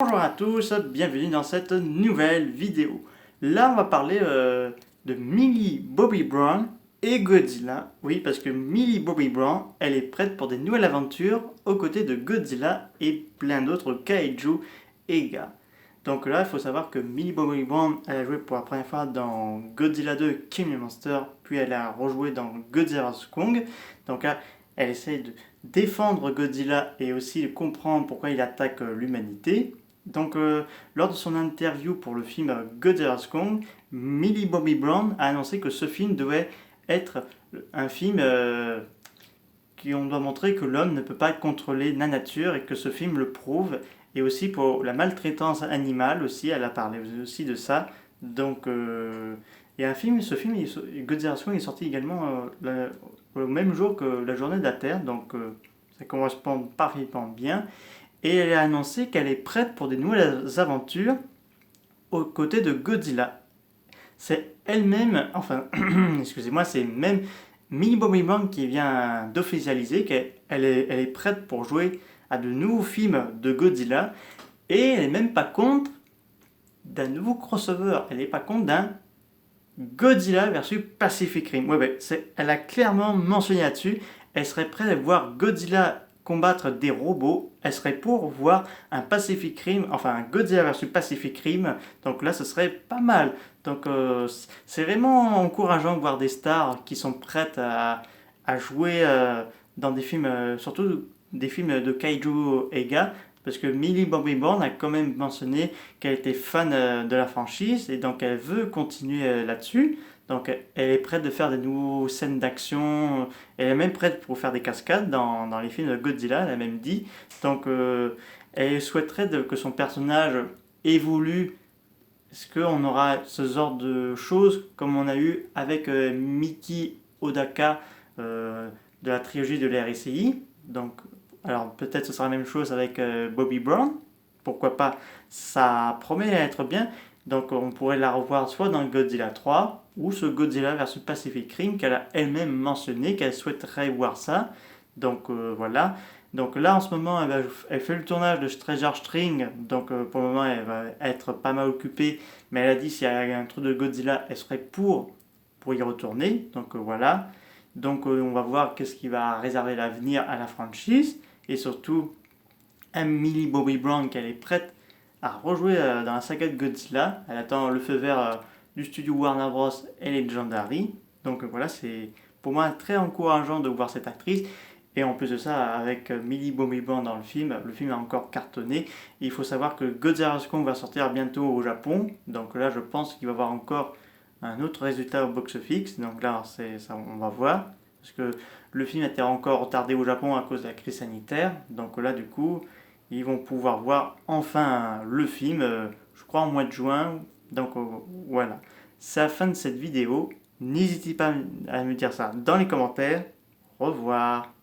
Bonjour à tous, bienvenue dans cette nouvelle vidéo. Là, on va parler de Millie Bobby Brown et Godzilla. Oui, parce que Millie Bobby Brown, elle est prête pour des nouvelles aventures aux côtés de Godzilla et plein d'autres kaiju et gars. Donc là, il faut savoir que Millie Bobby Brown, elle a joué pour la première fois dans Godzilla 2 King of Monsters, puis elle a rejoué dans Godzilla vs Kong. Donc là, elle essaye de défendre Godzilla et aussi de comprendre pourquoi il attaque l'humanité. Donc, lors de son interview pour le film Godzilla vs Kong, Millie Bobby Brown a annoncé que ce film devait être un film qui on doit montrer que l'homme ne peut pas contrôler la nature et que ce film le prouve. Et aussi pour la maltraitance animale aussi, elle a parlé aussi de ça. Donc, et ce film, Godzilla vs Kong est sorti également au même jour que la journée de la Terre, donc ça correspond parfaitement bien. Et elle a annoncé qu'elle est prête pour des nouvelles aventures aux côtés de Godzilla. C'est elle-même, enfin, excusez-moi, c'est même Millie Bobby Brown qui vient d'officialiser qu'elle est prête pour jouer à de nouveaux films de Godzilla et elle n'est même pas contre d'un nouveau crossover. Elle n'est pas contre d'un Godzilla versus Pacific Rim. Ouais, elle a clairement mentionné là-dessus. Elle serait prête à voir Godzilla combattre des robots. Elle serait pour voir un Pacific Rim, enfin un Godzilla versus Pacific Rim. Donc là, ce serait pas mal. Donc c'est vraiment encourageant de voir des stars qui sont prêtes à jouer dans des films, surtout des films de Kaiju Ega. Parce que Millie Bobby Brown a quand même mentionné qu'elle était fan de la franchise et donc elle veut continuer là-dessus. Donc elle est prête de faire des nouvelles scènes d'action. Elle est même prête pour faire des cascades dans les films de Godzilla, elle a même dit. Donc elle souhaiterait que son personnage évolue. Est-ce qu'on aura ce genre de choses comme on a eu avec Miki Odaka de la trilogie de l'RSI. Donc alors peut-être ce sera la même chose avec Bobby Brown. Pourquoi pas? Ça promet à être bien. Donc on pourrait la revoir soit dans Godzilla 3 ou ce Godzilla vs Pacific Rim qu'elle a elle-même mentionné qu'elle souhaiterait voir ça. Donc voilà. Donc là en ce moment elle fait le tournage de Stranger Things. Donc pour le moment elle va être pas mal occupée. Mais elle a dit s'il y a un truc de Godzilla elle serait pour y retourner. Donc voilà. Donc on va voir qu'est-ce qui va réserver l'avenir à la franchise. Et surtout, Millie Bobby Brown, qu'elle est prête à rejouer dans la saga de Godzilla. Elle attend le feu vert du studio Warner Bros. Et Legendary. Donc voilà, c'est pour moi très encourageant de voir cette actrice. Et en plus de ça, avec Millie Bobby Brown dans le film a encore cartonné. Et il faut savoir que Godzilla vs Kong va sortir bientôt au Japon. Donc là, je pense qu'il va y avoir encore un autre résultat au box-office. Donc là, ça, on va voir. Parce que le film était encore retardé au Japon à cause de la crise sanitaire. Donc là, du coup, ils vont pouvoir voir enfin le film, je crois en mois de juin. Donc voilà. C'est la fin de cette vidéo. N'hésitez pas à me dire ça dans les commentaires. Au revoir.